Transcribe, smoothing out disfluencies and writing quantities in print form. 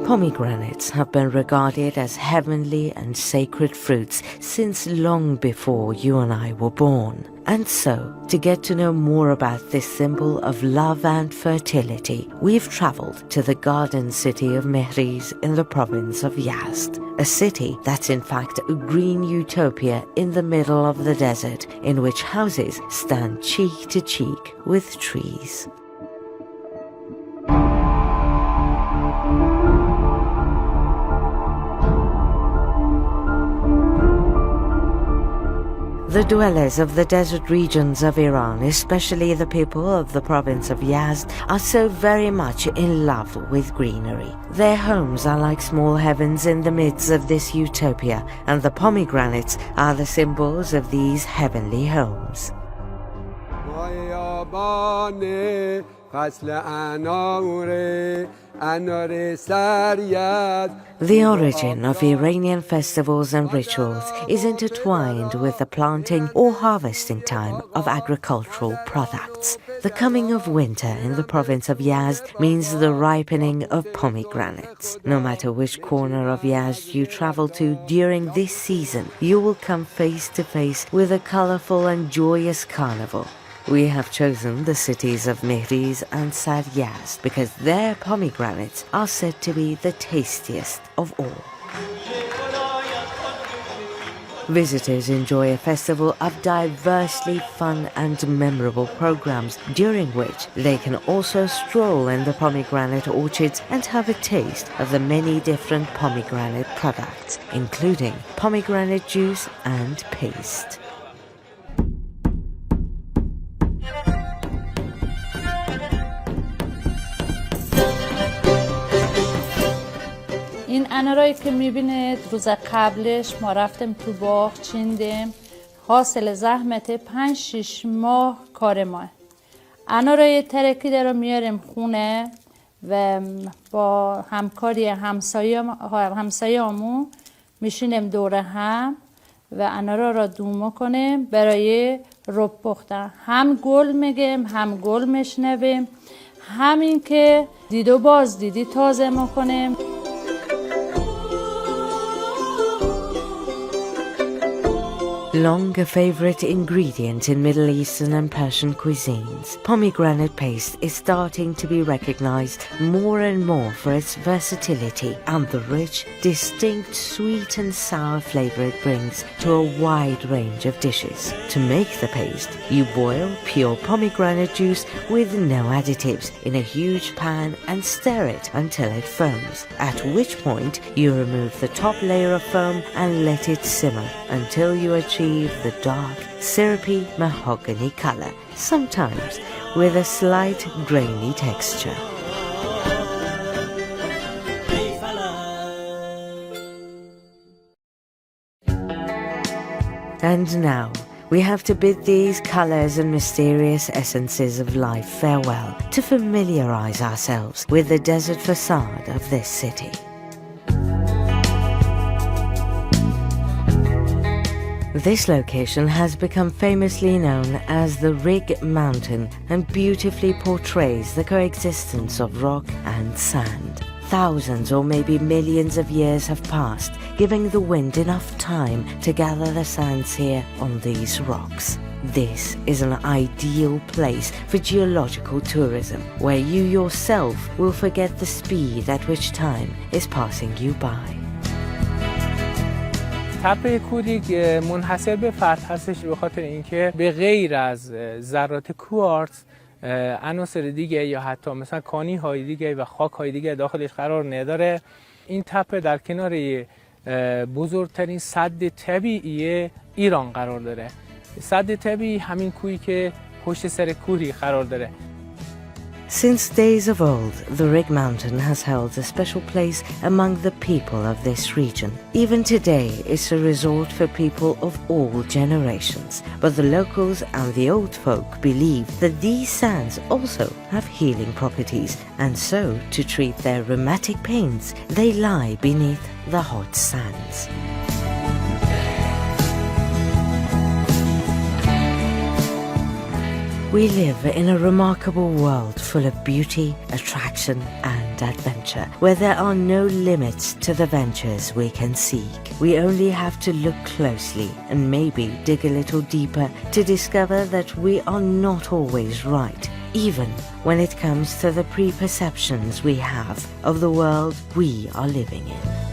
Pomegranates have been regarded as heavenly and sacred fruits since long before you and I were born. And so, to get to know more about this symbol of love and fertility, we've traveled to the garden city of Mehriz in the province of Yazd, a city that's in fact a green utopia in the middle of the desert, in which houses stand cheek to cheek with trees. The dwellers of the desert regions of Iran, especially the people of the province of Yazd, are so very much in love with greenery. Their homes are like small heavens in the midst of this utopia, and the pomegranates are the symbols of these heavenly homes. The origin of Iranian festivals and rituals is intertwined with the planting or harvesting time of agricultural products. The coming of winter in the province of Yazd means the ripening of pomegranates. No matter which corner of Yazd you travel to during this season, you will come face to face with a colorful and joyous carnival. We have chosen the cities of Mehriz and Yazd because their pomegranates are said to be the tastiest of all. Visitors enjoy a festival of diversely fun and memorable programs, during which they can also stroll in the pomegranate orchards and have a taste of the many different pomegranate products, including pomegranate juice and paste. این انارایی که میبینید روز قبلش ما رفتیم تو باغ چیندیم، حاصل زحمت 5-6 ماه کار ما. انارای ترکیده رو میاریم خونه و با همکاری همسایه‌مون میشینیم دور هم و انارا را دوم کنیم برای رب پختن. هم گل میگیم هم گل میشنویم، همین که دید و باز دیدی تازه میکنیم. Long a favorite ingredient in Middle Eastern and Persian cuisines, pomegranate paste is starting to be recognized more and more for its versatility and the rich, distinct sweet and sour flavor it brings to a wide range of dishes. To make the paste, you boil pure pomegranate juice with no additives in a huge pan and stir it until it foams, at which point you remove the top layer of foam and let it simmer until you achieve the dark, syrupy mahogany color, sometimes with a slight grainy texture. And now, we have to bid these colors and mysterious essences of life farewell to familiarize ourselves with the desert facade of this city. This location has become famously known as the Rig Mountain and beautifully portrays the coexistence of rock and sand. Thousands or maybe millions of years have passed, giving the wind enough time to gather the sands here on these rocks. This is an ideal place for geological tourism, where you yourself will forget the speed at which time is passing you by. تپه کوریک منحصر به فرد هستش به خاطر اینکه به غیر از ذرات کوارتز عناصر دیگه یا حتی مثلا کانی های دیگه و خاک های دیگه داخلش قرار نداره. این تپه در کنار بزرگترین سد طبیعی ایران قرار داره. سد طبیعی همین کوهی که پشت سر کوری قرار داره. Since days of old, the Rig Mountain has held a special place among the people of this region. Even today, it's a resort for people of all generations. But the locals and the old folk believe that these sands also have healing properties, and so, to treat their rheumatic pains, they lie beneath the hot sands. We live in a remarkable world full of beauty, attraction and adventure, where there are no limits to the ventures we can seek. We only have to look closely and maybe dig a little deeper to discover that we are not always right, even when it comes to the preperceptions we have of the world we are living in.